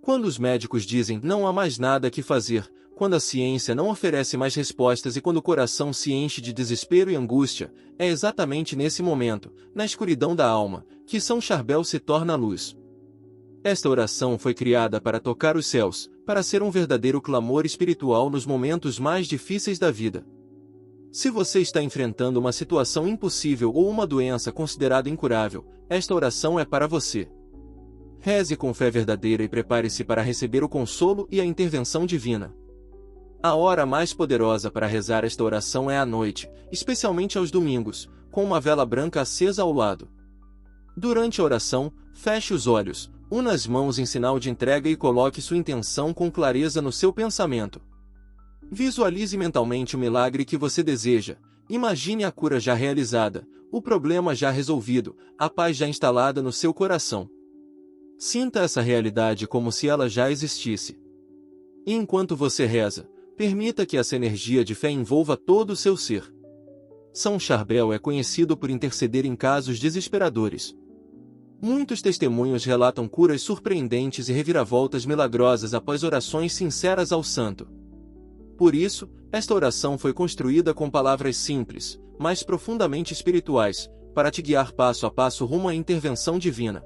Quando os médicos dizem não há mais nada que fazer, quando a ciência não oferece mais respostas e quando o coração se enche de desespero e angústia, é exatamente nesse momento, na escuridão da alma, que São Charbel se torna a luz. Esta oração foi criada para tocar os céus, para ser um verdadeiro clamor espiritual nos momentos mais difíceis da vida. Se você está enfrentando uma situação impossível ou uma doença considerada incurável, esta oração é para você. Reze com fé verdadeira e prepare-se para receber o consolo e a intervenção divina. A hora mais poderosa para rezar esta oração é à noite, especialmente aos domingos, com uma vela branca acesa ao lado. Durante a oração, feche os olhos, una as mãos em sinal de entrega e coloque sua intenção com clareza no seu pensamento. Visualize mentalmente o milagre que você deseja, imagine a cura já realizada, o problema já resolvido, a paz já instalada no seu coração. Sinta essa realidade como se ela já existisse. E enquanto você reza, permita que essa energia de fé envolva todo o seu ser. São Charbel é conhecido por interceder em casos desesperadores. Muitos testemunhos relatam curas surpreendentes e reviravoltas milagrosas após orações sinceras ao santo. Por isso, esta oração foi construída com palavras simples, mas profundamente espirituais, para te guiar passo a passo rumo à intervenção divina.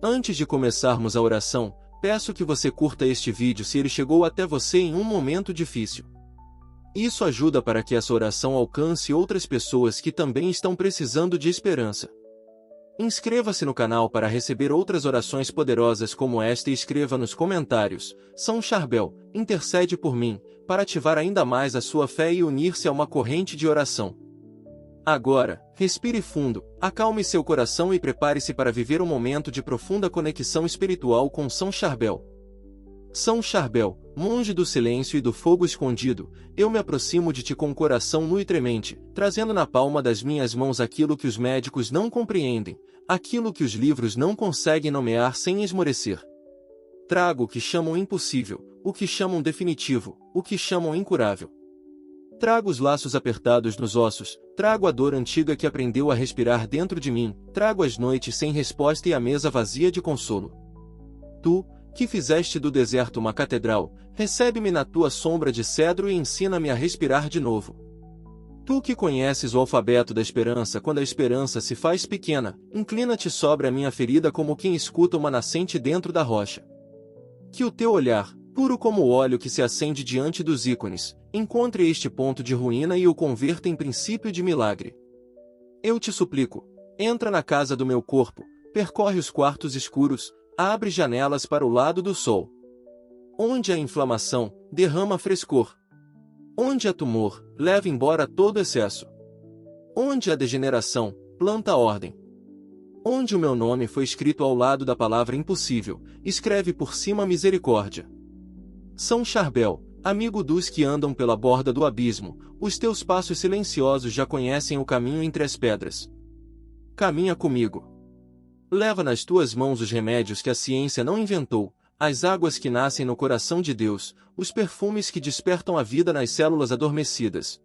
Antes de começarmos a oração, peço que você curta este vídeo se ele chegou até você em um momento difícil. Isso ajuda para que essa oração alcance outras pessoas que também estão precisando de esperança. Inscreva-se no canal para receber outras orações poderosas como esta e escreva nos comentários: São Charbel, intercede por mim, para ativar ainda mais a sua fé e unir-se a uma corrente de oração. Agora, respire fundo, acalme seu coração e prepare-se para viver um momento de profunda conexão espiritual com São Charbel. São Charbel, monge do silêncio e do fogo escondido, eu me aproximo de ti com o coração nu e tremente, trazendo na palma das minhas mãos aquilo que os médicos não compreendem, aquilo que os livros não conseguem nomear sem esmorecer. Trago o que chamam impossível, o que chamam definitivo, o que chamam incurável. Trago os laços apertados nos ossos, trago a dor antiga que aprendeu a respirar dentro de mim, trago as noites sem resposta e a mesa vazia de consolo. Tu, que fizeste do deserto uma catedral, recebe-me na tua sombra de cedro e ensina-me a respirar de novo. Tu que conheces o alfabeto da esperança quando a esperança se faz pequena, inclina-te sobre a minha ferida como quem escuta uma nascente dentro da rocha. Que o teu olhar, puro como o óleo que se acende diante dos ícones, encontre este ponto de ruína e o converta em princípio de milagre. Eu te suplico, entra na casa do meu corpo, percorre os quartos escuros, abre janelas para o lado do sol. Onde há inflamação, derrama frescor. Onde há tumor, leva embora todo excesso. Onde há degeneração, planta ordem. Onde o meu nome foi escrito ao lado da palavra impossível, escreve por cima misericórdia. São Charbel, amigo dos que andam pela borda do abismo, os teus passos silenciosos já conhecem o caminho entre as pedras. Caminha comigo. Leva nas tuas mãos os remédios que a ciência não inventou, as águas que nascem no coração de Deus, os perfumes que despertam a vida nas células adormecidas.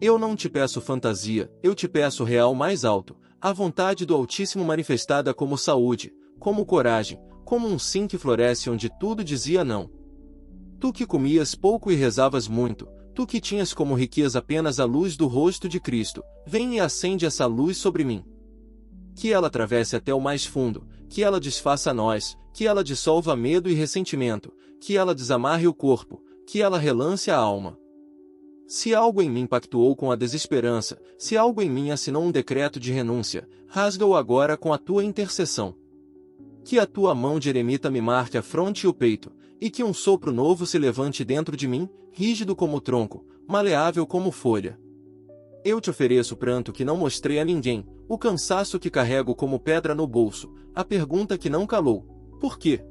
Eu não te peço fantasia, eu te peço o real mais alto, a vontade do Altíssimo manifestada como saúde, como coragem, como um sim que floresce onde tudo dizia não. Tu que comias pouco e rezavas muito, tu que tinhas como riqueza apenas a luz do rosto de Cristo, vem e acende essa luz sobre mim. Que ela atravesse até o mais fundo, que ela desfaça nós, que ela dissolva medo e ressentimento, que ela desamarre o corpo, que ela relance a alma. Se algo em mim pactuou com a desesperança, se algo em mim assinou um decreto de renúncia, rasga-o agora com a tua intercessão. Que a tua mão de eremita me marque a fronte e o peito, e que um sopro novo se levante dentro de mim, rígido como tronco, maleável como folha. Eu te ofereço o pranto que não mostrei a ninguém, o cansaço que carrego como pedra no bolso, a pergunta que não calou: por quê?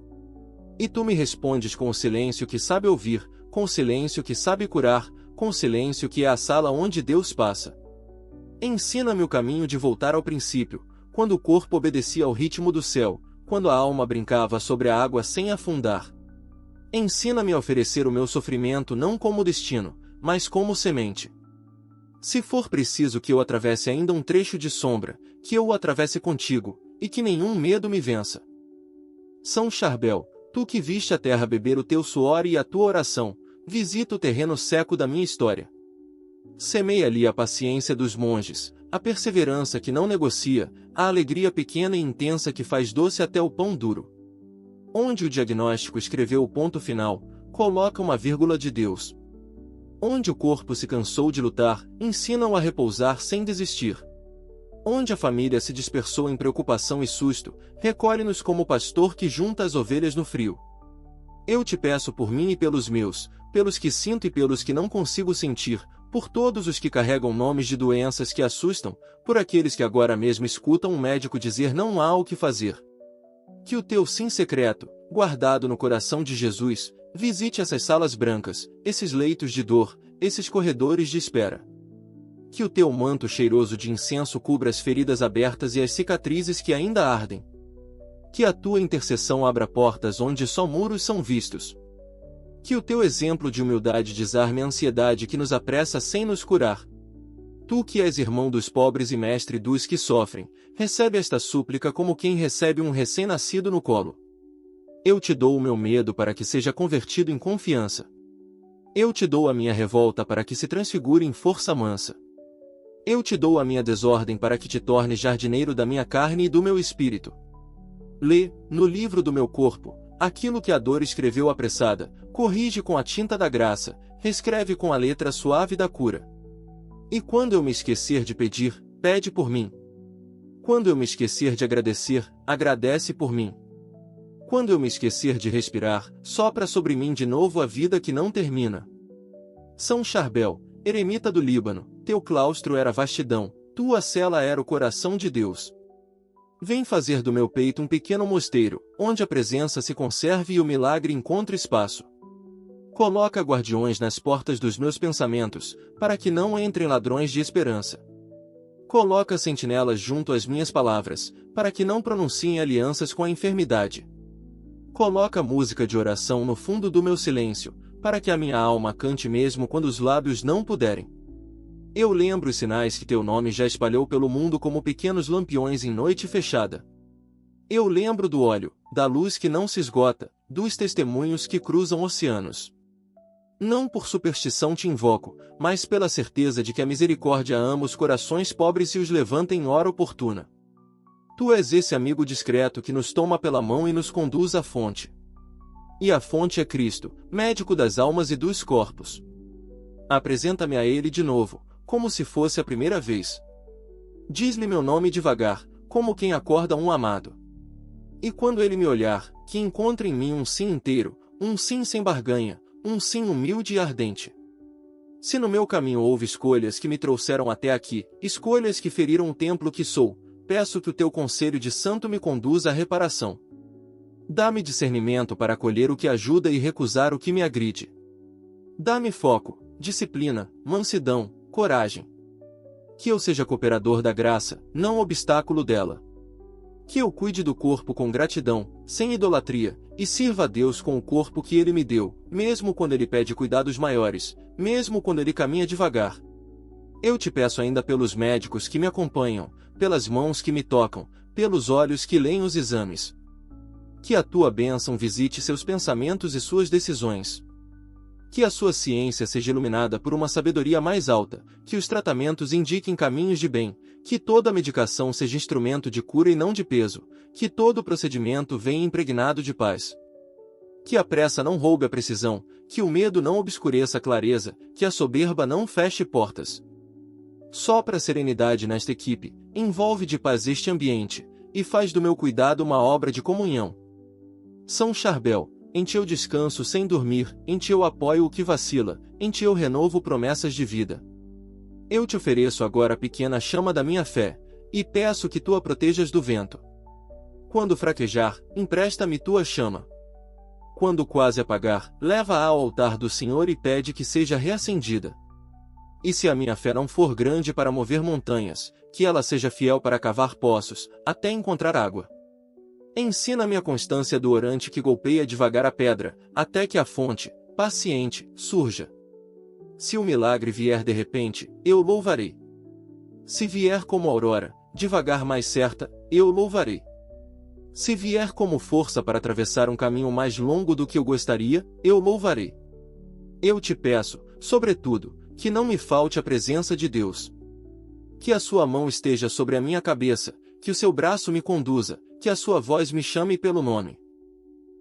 E tu me respondes com o silêncio que sabe ouvir, com o silêncio que sabe curar, com o silêncio que é a sala onde Deus passa. Ensina-me o caminho de voltar ao princípio, quando o corpo obedecia ao ritmo do céu, quando a alma brincava sobre a água sem afundar. Ensina-me a oferecer o meu sofrimento não como destino, mas como semente. Se for preciso que eu atravesse ainda um trecho de sombra, que eu o atravesse contigo, e que nenhum medo me vença. São Charbel, Tu que viste a terra beber o teu suor e a tua oração, visita o terreno seco da minha história. Semeia ali a paciência dos monges, a perseverança que não negocia, a alegria pequena e intensa que faz doce até o pão duro. Onde o diagnóstico escreveu o ponto final, coloca uma vírgula de Deus. Onde o corpo se cansou de lutar, ensina-o a repousar sem desistir. Onde a família se dispersou em preocupação e susto, recolhe-nos como o pastor que junta as ovelhas no frio. Eu te peço por mim e pelos meus, pelos que sinto e pelos que não consigo sentir, por todos os que carregam nomes de doenças que assustam, por aqueles que agora mesmo escutam um médico dizer não há o que fazer. Que o teu sim secreto, guardado no coração de Jesus, visite essas salas brancas, esses leitos de dor, esses corredores de espera. Que o teu manto cheiroso de incenso cubra as feridas abertas e as cicatrizes que ainda ardem. Que a tua intercessão abra portas onde só muros são vistos. Que o teu exemplo de humildade desarme a ansiedade que nos apressa sem nos curar. Tu que és irmão dos pobres e mestre dos que sofrem, recebe esta súplica como quem recebe um recém-nascido no colo. Eu te dou o meu medo para que seja convertido em confiança. Eu te dou a minha revolta para que se transfigure em força mansa. Eu te dou a minha desordem para que te tornes jardineiro da minha carne e do meu espírito. Lê, no livro do meu corpo, aquilo que a dor escreveu apressada, corrige com a tinta da graça, reescreve com a letra suave da cura. E quando eu me esquecer de pedir, pede por mim. Quando eu me esquecer de agradecer, agradece por mim. Quando eu me esquecer de respirar, sopra sobre mim de novo a vida que não termina. São Charbel, eremita do Líbano, teu claustro era vastidão, tua cela era o coração de Deus. Vem fazer do meu peito um pequeno mosteiro, onde a presença se conserve e o milagre encontre espaço. Coloca guardiões nas portas dos meus pensamentos, para que não entrem ladrões de esperança. Coloca sentinelas junto às minhas palavras, para que não pronunciem alianças com a enfermidade. Coloca música de oração no fundo do meu silêncio, para que a minha alma cante mesmo quando os lábios não puderem. Eu lembro os sinais que teu nome já espalhou pelo mundo como pequenos lampiões em noite fechada. Eu lembro do óleo, da luz que não se esgota, dos testemunhos que cruzam oceanos. Não por superstição te invoco, mas pela certeza de que a misericórdia ama os corações pobres e os levanta em hora oportuna. Tu és esse amigo discreto que nos toma pela mão e nos conduz à fonte. E a fonte é Cristo, médico das almas e dos corpos. Apresenta-me a Ele de novo, como se fosse a primeira vez. Diz-lhe meu nome devagar, como quem acorda um amado. E quando ele me olhar, que encontre em mim um sim inteiro, um sim sem barganha, um sim humilde e ardente. Se no meu caminho houve escolhas que me trouxeram até aqui, escolhas que feriram o templo que sou, peço que o teu conselho de santo me conduza à reparação. Dá-me discernimento para acolher o que ajuda e recusar o que me agride. Dá-me foco, disciplina, mansidão, coragem. Que eu seja cooperador da graça, não obstáculo dela. Que eu cuide do corpo com gratidão, sem idolatria, e sirva a Deus com o corpo que Ele me deu, mesmo quando Ele pede cuidados maiores, mesmo quando Ele caminha devagar. Eu te peço ainda pelos médicos que me acompanham, pelas mãos que me tocam, pelos olhos que leem os exames. Que a tua bênção visite seus pensamentos e suas decisões. Que a sua ciência seja iluminada por uma sabedoria mais alta, que os tratamentos indiquem caminhos de bem, que toda medicação seja instrumento de cura e não de peso, que todo procedimento venha impregnado de paz. Que a pressa não roube a precisão, que o medo não obscureça a clareza, que a soberba não feche portas. Sopra a serenidade nesta equipe, envolve de paz este ambiente, e faz do meu cuidado uma obra de comunhão. São Charbel, em ti eu descanso sem dormir, em ti eu apoio o que vacila, em ti eu renovo promessas de vida. Eu te ofereço agora a pequena chama da minha fé, e peço que tu a protejas do vento. Quando fraquejar, empresta-me tua chama. Quando quase apagar, leva-a ao altar do Senhor e pede que seja reacendida. E se a minha fé não for grande para mover montanhas, que ela seja fiel para cavar poços, até encontrar água. Ensina-me a constância do orante que golpeia devagar a pedra, até que a fonte, paciente, surja. Se o milagre vier de repente, eu louvarei. Se vier como aurora, devagar mais certa, eu louvarei. Se vier como força para atravessar um caminho mais longo do que eu gostaria, eu louvarei. Eu te peço, sobretudo, que não me falte a presença de Deus. Que a sua mão esteja sobre a minha cabeça, que o seu braço me conduza, que a sua voz me chame pelo nome.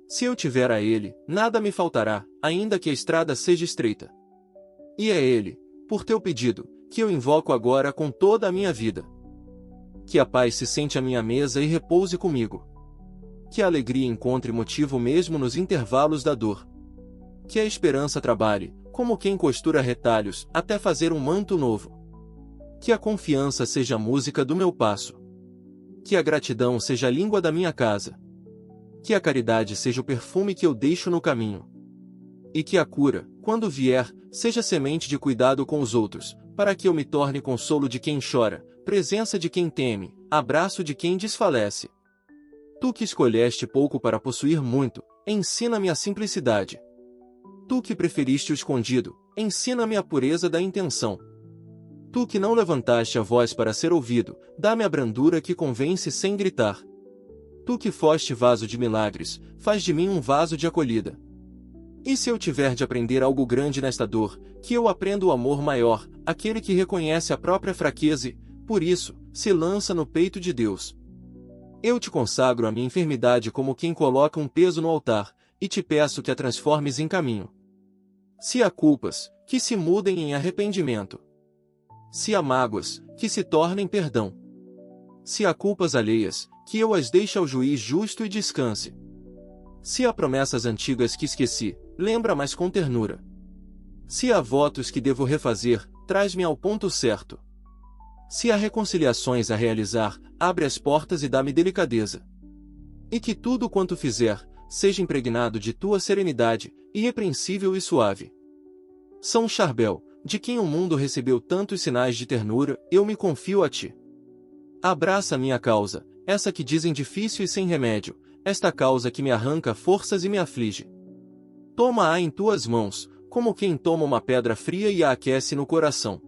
Se eu tiver a Ele, nada me faltará, ainda que a estrada seja estreita. E é Ele, por teu pedido, que eu invoco agora com toda a minha vida. Que a paz se sente à minha mesa e repouse comigo. Que a alegria encontre motivo mesmo nos intervalos da dor. Que a esperança trabalhe, como quem costura retalhos, até fazer um manto novo. Que a confiança seja a música do meu passo. Que a gratidão seja a língua da minha casa. Que a caridade seja o perfume que eu deixo no caminho. E que a cura, quando vier, seja semente de cuidado com os outros, para que eu me torne consolo de quem chora, presença de quem teme, abraço de quem desfalece. Tu que escolheste pouco para possuir muito, ensina-me a simplicidade. Tu que preferiste o escondido, ensina-me a pureza da intenção. Tu que não levantaste a voz para ser ouvido, dá-me a brandura que convence sem gritar. Tu que foste vaso de milagres, faz de mim um vaso de acolhida. E se eu tiver de aprender algo grande nesta dor, que eu aprenda o amor maior, aquele que reconhece a própria fraqueza e, por isso, se lança no peito de Deus. Eu te consagro a minha enfermidade como quem coloca um peso no altar, e te peço que a transformes em caminho. Se há culpas, que se mudem em arrependimento. Se há mágoas, que se tornem perdão. Se há culpas alheias, que eu as deixe ao juiz justo e descanse. Se há promessas antigas que esqueci, lembra mais com ternura. Se há votos que devo refazer, traz-me ao ponto certo. Se há reconciliações a realizar, abre as portas e dá-me delicadeza. E que tudo quanto fizer, seja impregnado de tua serenidade, irrepreensível e suave. São Charbel, de quem o mundo recebeu tantos sinais de ternura, eu me confio a ti. Abraça a minha causa, essa que dizem difícil e sem remédio, esta causa que me arranca forças e me aflige. Toma-a em tuas mãos, como quem toma uma pedra fria e a aquece no coração.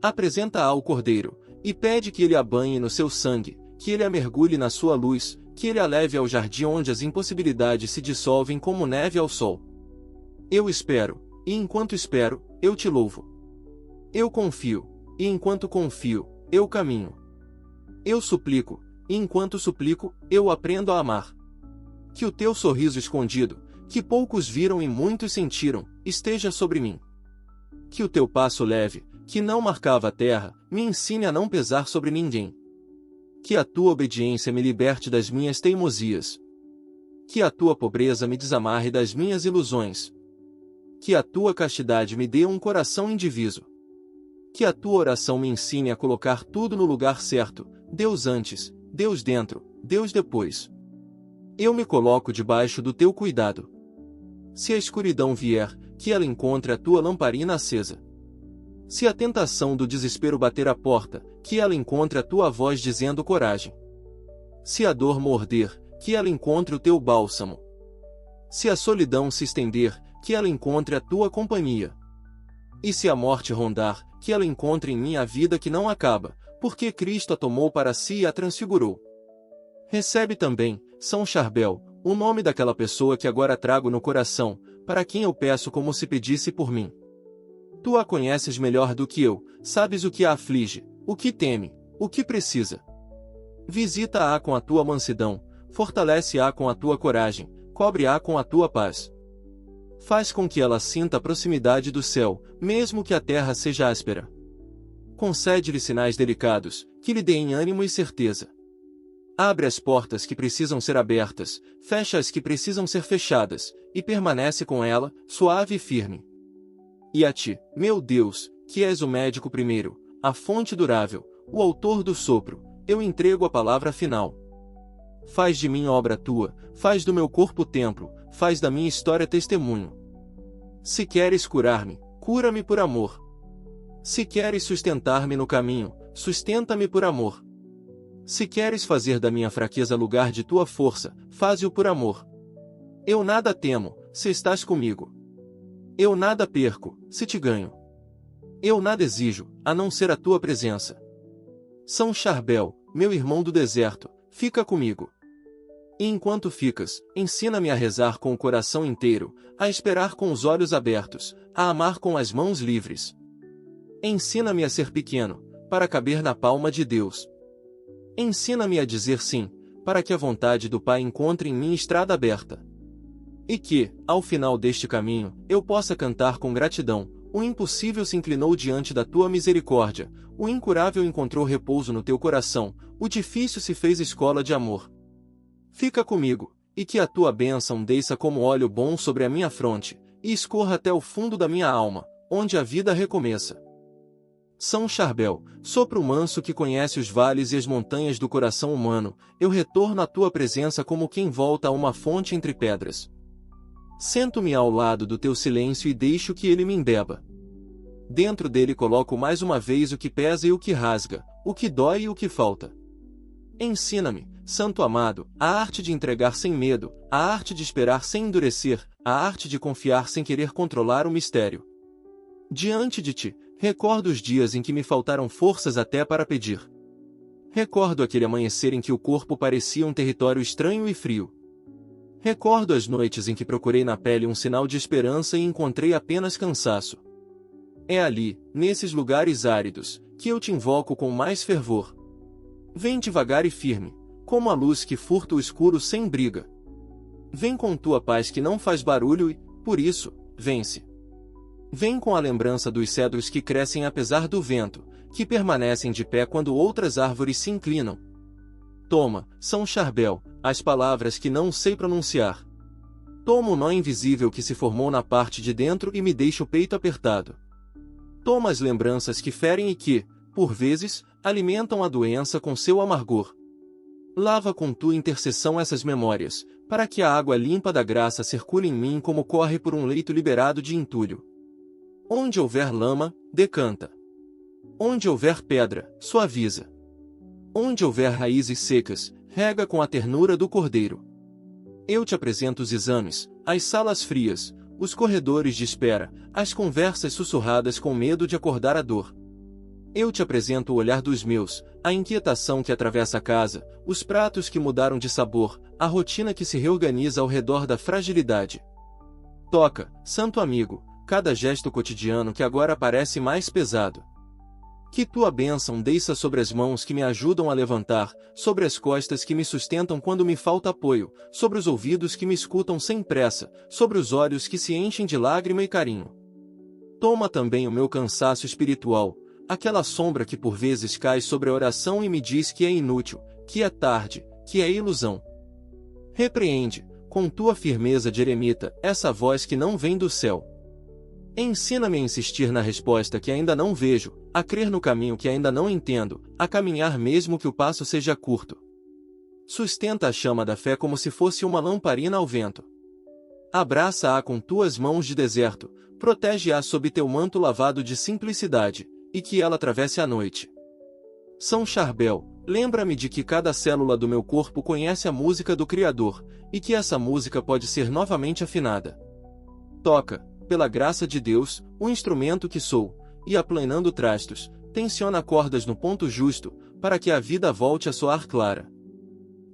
Apresenta-a ao Cordeiro, e pede que ele a banhe no seu sangue, que ele a mergulhe na sua luz, que ele a leve ao jardim onde as impossibilidades se dissolvem como neve ao sol. Eu espero, e enquanto espero, eu te louvo. Eu confio, e enquanto confio, eu caminho. Eu suplico, e enquanto suplico, eu aprendo a amar. Que o teu sorriso escondido, que poucos viram e muitos sentiram, esteja sobre mim. Que o teu passo leve, que não marcava a terra, me ensine a não pesar sobre ninguém. Que a tua obediência me liberte das minhas teimosias. Que a tua pobreza me desamarre das minhas ilusões. Que a tua castidade me dê um coração indiviso. Que a tua oração me ensine a colocar tudo no lugar certo, Deus antes, Deus dentro, Deus depois. Eu me coloco debaixo do teu cuidado. Se a escuridão vier, que ela encontre a tua lamparina acesa. Se a tentação do desespero bater a porta, que ela encontre a tua voz dizendo coragem. Se a dor morder, que ela encontre o teu bálsamo. Se a solidão se estender, que ela encontre a tua companhia. E se a morte rondar, que ela encontre em mim a vida que não acaba, porque Cristo a tomou para si e a transfigurou. Recebe também, São Charbel, o nome daquela pessoa que agora trago no coração, para quem eu peço como se pedisse por mim. Tu a conheces melhor do que eu, sabes o que a aflige, o que teme, o que precisa. Visita-a com a tua mansidão, fortalece-a com a tua coragem, cobre-a com a tua paz. Faz com que ela sinta a proximidade do céu, mesmo que a terra seja áspera. Concede-lhe sinais delicados, que lhe deem ânimo e certeza. Abre as portas que precisam ser abertas, fecha as que precisam ser fechadas, e permanece com ela, suave e firme. E a ti, meu Deus, que és o médico primeiro, a fonte durável, o autor do sopro, eu entrego a palavra final. Faz de mim obra tua, faz do meu corpo templo, faz da minha história testemunho. Se queres curar-me, cura-me por amor. Se queres sustentar-me no caminho, sustenta-me por amor. Se queres fazer da minha fraqueza lugar de tua força, faze-o por amor. Eu nada temo, se estás comigo. Eu nada perco, se te ganho. Eu nada exijo, a não ser a tua presença. São Charbel, meu irmão do deserto, fica comigo. E enquanto ficas, ensina-me a rezar com o coração inteiro, a esperar com os olhos abertos, a amar com as mãos livres. Ensina-me a ser pequeno, para caber na palma de Deus. Ensina-me a dizer sim, para que a vontade do Pai encontre em mim estrada aberta. E que, ao final deste caminho, eu possa cantar com gratidão: o impossível se inclinou diante da tua misericórdia, o incurável encontrou repouso no teu coração, o difícil se fez escola de amor. Fica comigo, e que a tua bênção desça como óleo bom sobre a minha fronte, e escorra até o fundo da minha alma, onde a vida recomeça. São Charbel, sopro manso que conhece os vales e as montanhas do coração humano, eu retorno à tua presença como quem volta a uma fonte entre pedras. Sento-me ao lado do teu silêncio e deixo que ele me embeba. Dentro dele coloco mais uma vez o que pesa e o que rasga, o que dói e o que falta. Ensina-me, Santo amado, a arte de entregar sem medo, a arte de esperar sem endurecer, a arte de confiar sem querer controlar o mistério. Diante de ti, recordo os dias em que me faltaram forças até para pedir. Recordo aquele amanhecer em que o corpo parecia um território estranho e frio. Recordo as noites em que procurei na pele um sinal de esperança e encontrei apenas cansaço. É ali, nesses lugares áridos, que eu te invoco com mais fervor. Vem devagar e firme, como a luz que furta o escuro sem briga. Vem com tua paz que não faz barulho e, por isso, vence. Vem com a lembrança dos cedros que crescem apesar do vento, que permanecem de pé quando outras árvores se inclinam. Toma, São Charbel, as palavras que não sei pronunciar. Toma o nó invisível que se formou na parte de dentro e me deixa o peito apertado. Toma as lembranças que ferem e que, por vezes, alimentam a doença com seu amargor. Lava com tua intercessão essas memórias, para que a água limpa da graça circule em mim como corre por um leito liberado de entulho. Onde houver lama, decanta. Onde houver pedra, suaviza. Onde houver raízes secas, rega com a ternura do cordeiro. Eu te apresento os exames, as salas frias, os corredores de espera, as conversas sussurradas com medo de acordar a dor. Eu te apresento o olhar dos meus, a inquietação que atravessa a casa, os pratos que mudaram de sabor, a rotina que se reorganiza ao redor da fragilidade. Toca, santo amigo, cada gesto cotidiano que agora parece mais pesado. Que tua bênção desça sobre as mãos que me ajudam a levantar, sobre as costas que me sustentam quando me falta apoio, sobre os ouvidos que me escutam sem pressa, sobre os olhos que se enchem de lágrima e carinho. Toma também o meu cansaço espiritual, aquela sombra que por vezes cai sobre a oração e me diz que é inútil, que é tarde, que é ilusão. Repreende, com tua firmeza de eremita, essa voz que não vem do céu. Ensina-me a insistir na resposta que ainda não vejo, a crer no caminho que ainda não entendo, a caminhar mesmo que o passo seja curto. Sustenta a chama da fé como se fosse uma lamparina ao vento. Abraça-a com tuas mãos de deserto, protege-a sob teu manto lavado de simplicidade, e que ela atravesse a noite. São Charbel, lembra-me de que cada célula do meu corpo conhece a música do Criador, e que essa música pode ser novamente afinada. Toca, pela graça de Deus, o instrumento que sou, e aplanando trastos, tensiona cordas no ponto justo, para que a vida volte a soar clara.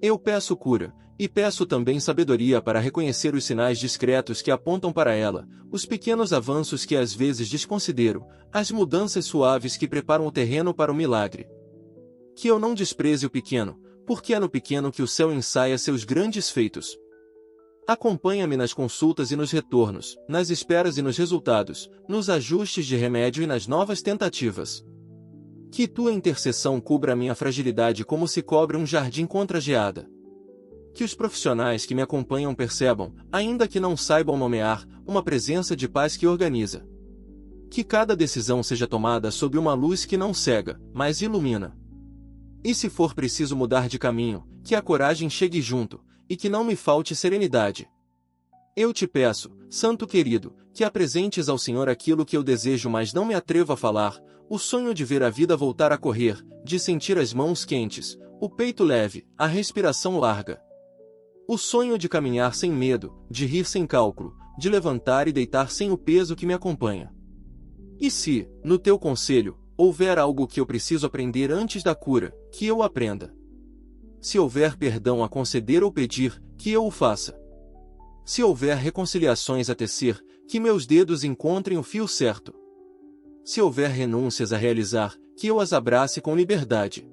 Eu peço cura, e peço também sabedoria para reconhecer os sinais discretos que apontam para ela, os pequenos avanços que às vezes desconsidero, as mudanças suaves que preparam o terreno para o milagre. Que eu não despreze o pequeno, porque é no pequeno que o céu ensaia seus grandes feitos. Acompanha-me nas consultas e nos retornos, nas esperas e nos resultados, nos ajustes de remédio e nas novas tentativas. Que tua intercessão cubra a minha fragilidade como se cobre um jardim contra a geada. Que os profissionais que me acompanham percebam, ainda que não saibam nomear, uma presença de paz que organiza. Que cada decisão seja tomada sob uma luz que não cega, mas ilumina. E se for preciso mudar de caminho, que a coragem chegue junto, e que não me falte serenidade. Eu te peço, Santo querido, que apresentes ao Senhor aquilo que eu desejo mas não me atrevo a falar, o sonho de ver a vida voltar a correr, de sentir as mãos quentes, o peito leve, a respiração larga. O sonho de caminhar sem medo, de rir sem cálculo, de levantar e deitar sem o peso que me acompanha. E se, no teu conselho, houver algo que eu preciso aprender antes da cura, que eu aprenda. Se houver perdão a conceder ou pedir, que eu o faça. Se houver reconciliações a tecer, que meus dedos encontrem o fio certo. Se houver renúncias a realizar, que eu as abrace com liberdade.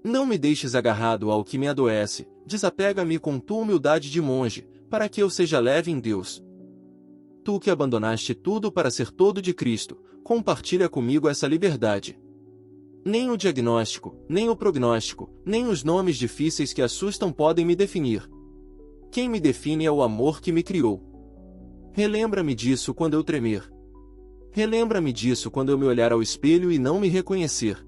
Não me deixes agarrado ao que me adoece, desapega-me com tua humildade de monge, para que eu seja leve em Deus. Tu que abandonaste tudo para ser todo de Cristo, compartilha comigo essa liberdade. Nem o diagnóstico, nem o prognóstico, nem os nomes difíceis que assustam podem me definir. Quem me define é o amor que me criou. Relembra-me disso quando eu tremer. Relembra-me disso quando eu me olhar ao espelho e não me reconhecer.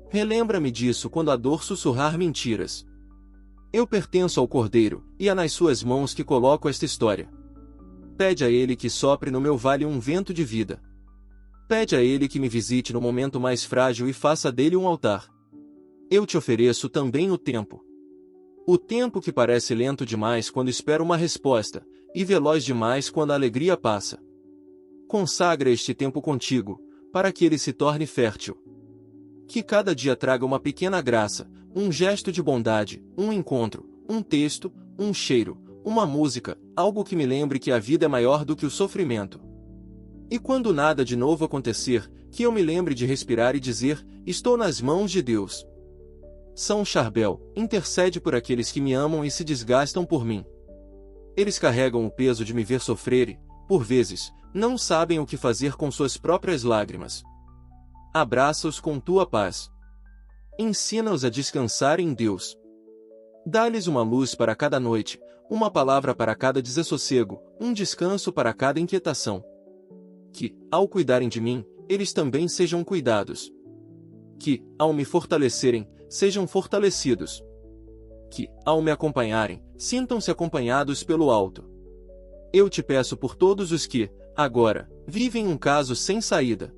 Relembra-me disso quando a dor sussurrar mentiras. Eu pertenço ao Cordeiro, e é nas suas mãos que coloco esta história. Pede a Ele que sopre no meu vale um vento de vida. Pede a Ele que me visite no momento mais frágil e faça dele um altar. Eu te ofereço também o tempo. O tempo que parece lento demais quando espero uma resposta, e veloz demais quando a alegria passa. Consagra este tempo contigo, para que ele se torne fértil. Que cada dia traga uma pequena graça, um gesto de bondade, um encontro, um texto, um cheiro, uma música, algo que me lembre que a vida é maior do que o sofrimento. E quando nada de novo acontecer, que eu me lembre de respirar e dizer, estou nas mãos de Deus. São Charbel, intercede por aqueles que me amam e se desgastam por mim. Eles carregam o peso de me ver sofrer e, por vezes, não sabem o que fazer com suas próprias lágrimas. Abraça-os com tua paz. Ensina-os a descansar em Deus. Dá-lhes uma luz para cada noite, uma palavra para cada desassossego, um descanso para cada inquietação. Que, ao cuidarem de mim, eles também sejam cuidados. Que, ao me fortalecerem, sejam fortalecidos. Que, ao me acompanharem, sintam-se acompanhados pelo alto. Eu te peço por todos os que, agora, vivem um caso sem saída.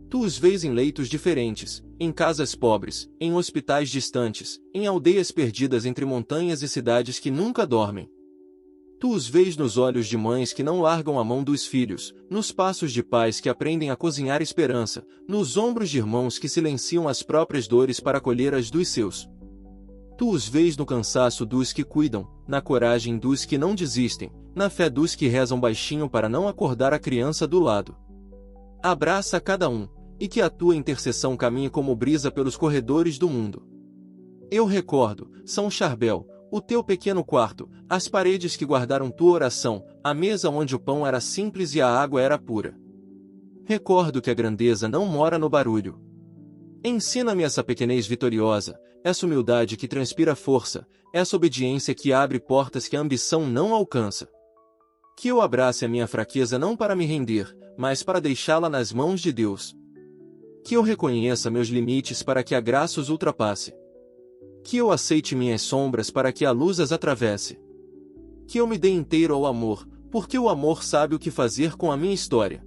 Tu os vês em leitos diferentes, em casas pobres, em hospitais distantes, em aldeias perdidas entre montanhas e cidades que nunca dormem. Tu os vês nos olhos de mães que não largam a mão dos filhos, nos passos de pais que aprendem a cozinhar esperança, nos ombros de irmãos que silenciam as próprias dores para colher as dos seus. Tu os vês no cansaço dos que cuidam, na coragem dos que não desistem, na fé dos que rezam baixinho para não acordar a criança do lado. Abraça cada um, e que a tua intercessão caminhe como brisa pelos corredores do mundo. Eu recordo, São Charbel, o teu pequeno quarto, as paredes que guardaram tua oração, a mesa onde o pão era simples e a água era pura. Recordo que a grandeza não mora no barulho. Ensina-me essa pequenez vitoriosa, essa humildade que transpira força, essa obediência que abre portas que a ambição não alcança. Que eu abrace a minha fraqueza não para me render, mas para deixá-la nas mãos de Deus. Que eu reconheça meus limites para que a graça os ultrapasse. Que eu aceite minhas sombras para que a luz as atravesse. Que eu me dê inteiro ao amor, porque o amor sabe o que fazer com a minha história.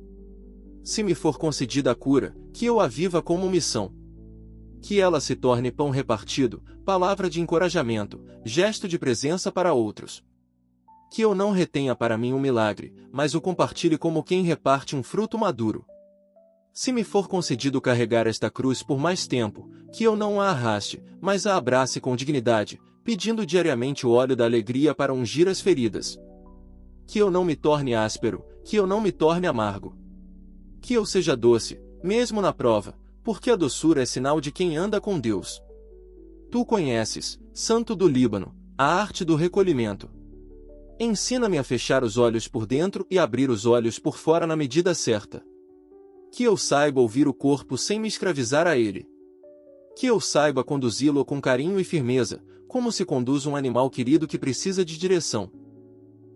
Se me for concedida a cura, que eu a viva como missão. Que ela se torne pão repartido, palavra de encorajamento, gesto de presença para outros. Que eu não retenha para mim um milagre, mas o compartilhe como quem reparte um fruto maduro. Se me for concedido carregar esta cruz por mais tempo, que eu não a arraste, mas a abrace com dignidade, pedindo diariamente o óleo da alegria para ungir as feridas. Que eu não me torne áspero, que eu não me torne amargo. Que eu seja doce, mesmo na prova, porque a doçura é sinal de quem anda com Deus. Tu conheces, Santo do Líbano, a arte do recolhimento. Ensina-me a fechar os olhos por dentro e abrir os olhos por fora na medida certa. Que eu saiba ouvir o corpo sem me escravizar a ele. Que eu saiba conduzi-lo com carinho e firmeza, como se conduz um animal querido que precisa de direção.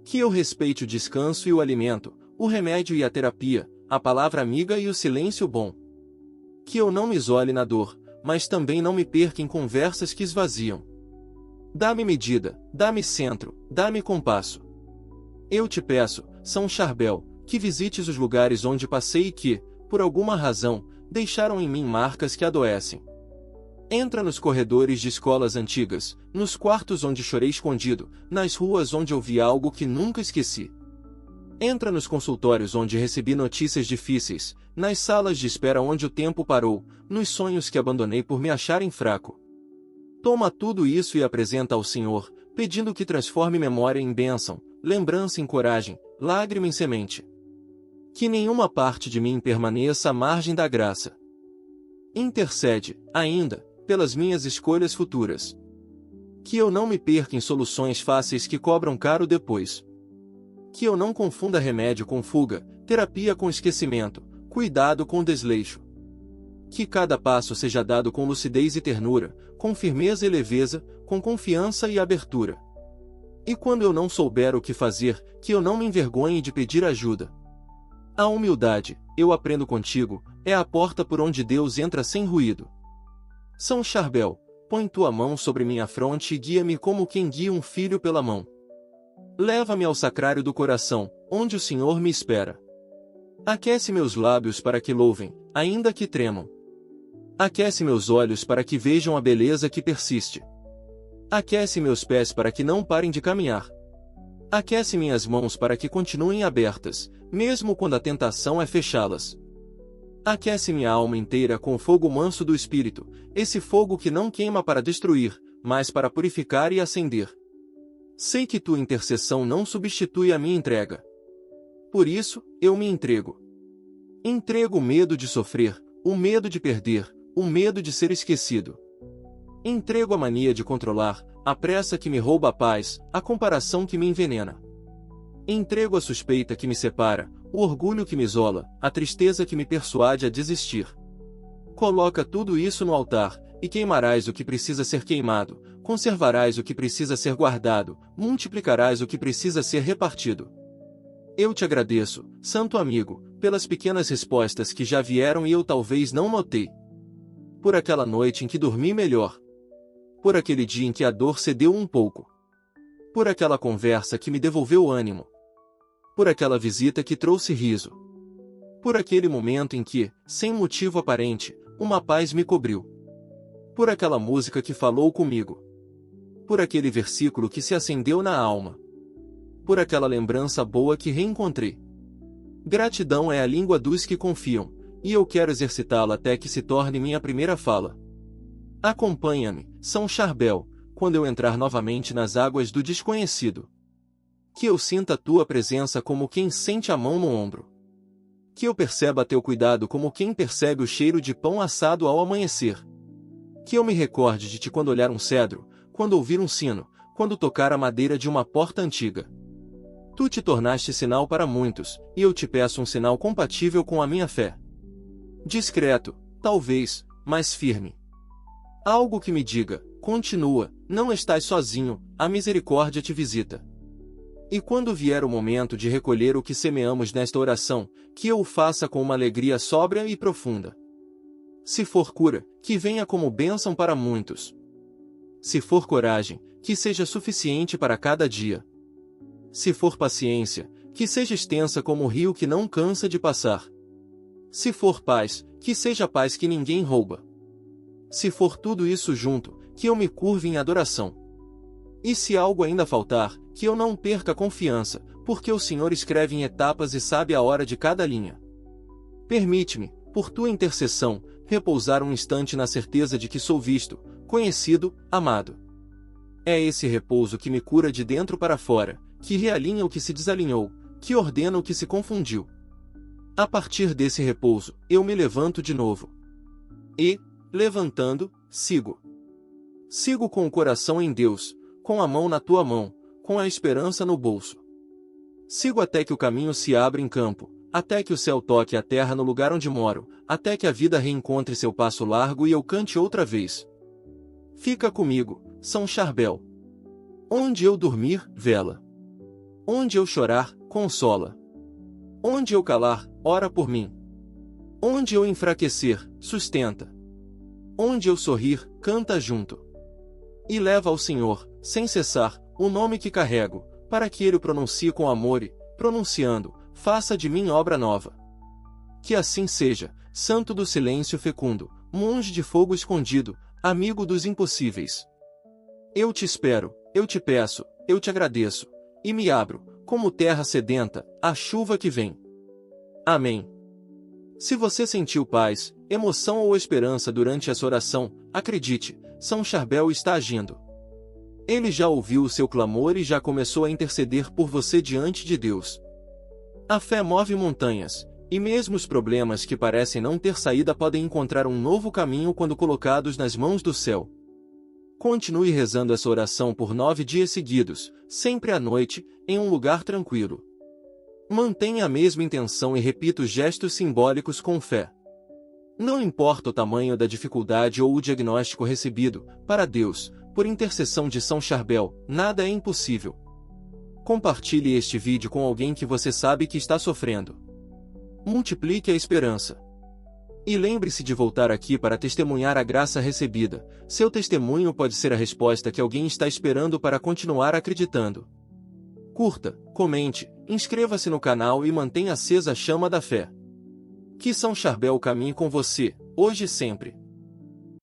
Que eu respeite o descanso e o alimento, o remédio e a terapia, a palavra amiga e o silêncio bom. Que eu não me isole na dor, mas também não me perca em conversas que esvaziam. Dá-me medida, dá-me centro, dá-me compasso. Eu te peço, São Charbel, que visites os lugares onde passei e que, por alguma razão, deixaram em mim marcas que adoecem. Entra nos corredores de escolas antigas, nos quartos onde chorei escondido, nas ruas onde ouvi algo que nunca esqueci. Entra nos consultórios onde recebi notícias difíceis, nas salas de espera onde o tempo parou, nos sonhos que abandonei por me acharem fraco. Toma tudo isso e apresenta ao Senhor, pedindo que transforme memória em bênção, lembrança em coragem, lágrima em semente. Que nenhuma parte de mim permaneça à margem da graça. Intercede, ainda, pelas minhas escolhas futuras. Que eu não me perca em soluções fáceis que cobram caro depois. Que eu não confunda remédio com fuga, terapia com esquecimento, cuidado com desleixo. Que cada passo seja dado com lucidez e ternura, com firmeza e leveza, com confiança e abertura. E quando eu não souber o que fazer, que eu não me envergonhe de pedir ajuda. A humildade, eu aprendo contigo, é a porta por onde Deus entra sem ruído. São Charbel, põe tua mão sobre minha fronte e guia-me como quem guia um filho pela mão. Leva-me ao sacrário do coração, onde o Senhor me espera. Aquece meus lábios para que louvem, ainda que tremam. Aquece meus olhos para que vejam a beleza que persiste. Aquece meus pés para que não parem de caminhar. Aquece minhas mãos para que continuem abertas, mesmo quando a tentação é fechá-las. Aquece minha alma inteira com o fogo manso do Espírito, esse fogo que não queima para destruir, mas para purificar e acender. Sei que tua intercessão não substitui a minha entrega. Por isso, eu me entrego. Entrego o medo de sofrer, o medo de perder, o medo de ser esquecido. Entrego a mania de controlar, a pressa que me rouba a paz, a comparação que me envenena. Entrego a suspeita que me separa, o orgulho que me isola, a tristeza que me persuade a desistir. Coloca tudo isso no altar, e queimarás o que precisa ser queimado, conservarás o que precisa ser guardado, multiplicarás o que precisa ser repartido. Eu te agradeço, santo amigo, pelas pequenas respostas que já vieram e eu talvez não notei. Por aquela noite em que dormi melhor. Por aquele dia em que a dor cedeu um pouco. Por aquela conversa que me devolveu ânimo. Por aquela visita que trouxe riso. Por aquele momento em que, sem motivo aparente, uma paz me cobriu. Por aquela música que falou comigo. Por aquele versículo que se acendeu na alma. Por aquela lembrança boa que reencontrei. Gratidão é a língua dos que confiam, e eu quero exercitá-la até que se torne minha primeira fala. Acompanha-me, São Charbel, quando eu entrar novamente nas águas do desconhecido. Que eu sinta tua presença como quem sente a mão no ombro. Que eu perceba teu cuidado como quem percebe o cheiro de pão assado ao amanhecer. Que eu me recorde de ti quando olhar um cedro, quando ouvir um sino, quando tocar a madeira de uma porta antiga. Tu te tornaste sinal para muitos, e eu te peço um sinal compatível com a minha fé. Discreto, talvez, mas firme. Algo que me diga, continua, não estás sozinho, a misericórdia te visita. E quando vier o momento de recolher o que semeamos nesta oração, que eu o faça com uma alegria sóbria e profunda. Se for cura, que venha como bênção para muitos. Se for coragem, que seja suficiente para cada dia. Se for paciência, que seja extensa como o rio que não cansa de passar. Se for paz, que seja paz que ninguém rouba. Se for tudo isso junto, que eu me curve em adoração. E se algo ainda faltar, que eu não perca a confiança, porque o Senhor escreve em etapas e sabe a hora de cada linha. Permite-me, por tua intercessão, repousar um instante na certeza de que sou visto, conhecido, amado. É esse repouso que me cura de dentro para fora, que realinha o que se desalinhou, que ordena o que se confundiu. A partir desse repouso, eu me levanto de novo. E, levantando, sigo. Sigo com o coração em Deus, com a mão na tua mão, com a esperança no bolso. Sigo até que o caminho se abra em campo, até que o céu toque a terra no lugar onde moro, até que a vida reencontre seu passo largo e eu cante outra vez. Fica comigo, São Charbel. Onde eu dormir, vela. Onde eu chorar, consola. Onde eu calar, ora por mim. Onde eu enfraquecer, sustenta. Onde eu sorrir, canta junto. E leva ao Senhor, sem cessar, o nome que carrego, para que ele o pronuncie com amor e, pronunciando, faça de mim obra nova. Que assim seja, santo do silêncio fecundo, monge de fogo escondido, amigo dos impossíveis. Eu te espero, eu te peço, eu te agradeço, e me abro, como terra sedenta, à chuva que vem. Amém. Se você sentiu paz, emoção ou esperança durante essa oração, acredite, São Charbel está agindo. Ele já ouviu o seu clamor e já começou a interceder por você diante de Deus. A fé move montanhas, e mesmo os problemas que parecem não ter saída podem encontrar um novo caminho quando colocados nas mãos do céu. Continue rezando essa oração por 9 dias seguidos, sempre à noite, em um lugar tranquilo. Mantenha a mesma intenção e repita os gestos simbólicos com fé. Não importa o tamanho da dificuldade ou o diagnóstico recebido, para Deus, por intercessão de São Charbel, nada é impossível. Compartilhe este vídeo com alguém que você sabe que está sofrendo. Multiplique a esperança. E lembre-se de voltar aqui para testemunhar a graça recebida. Seu testemunho pode ser a resposta que alguém está esperando para continuar acreditando. Curta, comente, inscreva-se no canal e mantenha acesa a chama da fé. Que São Charbel caminhe com você, hoje e sempre.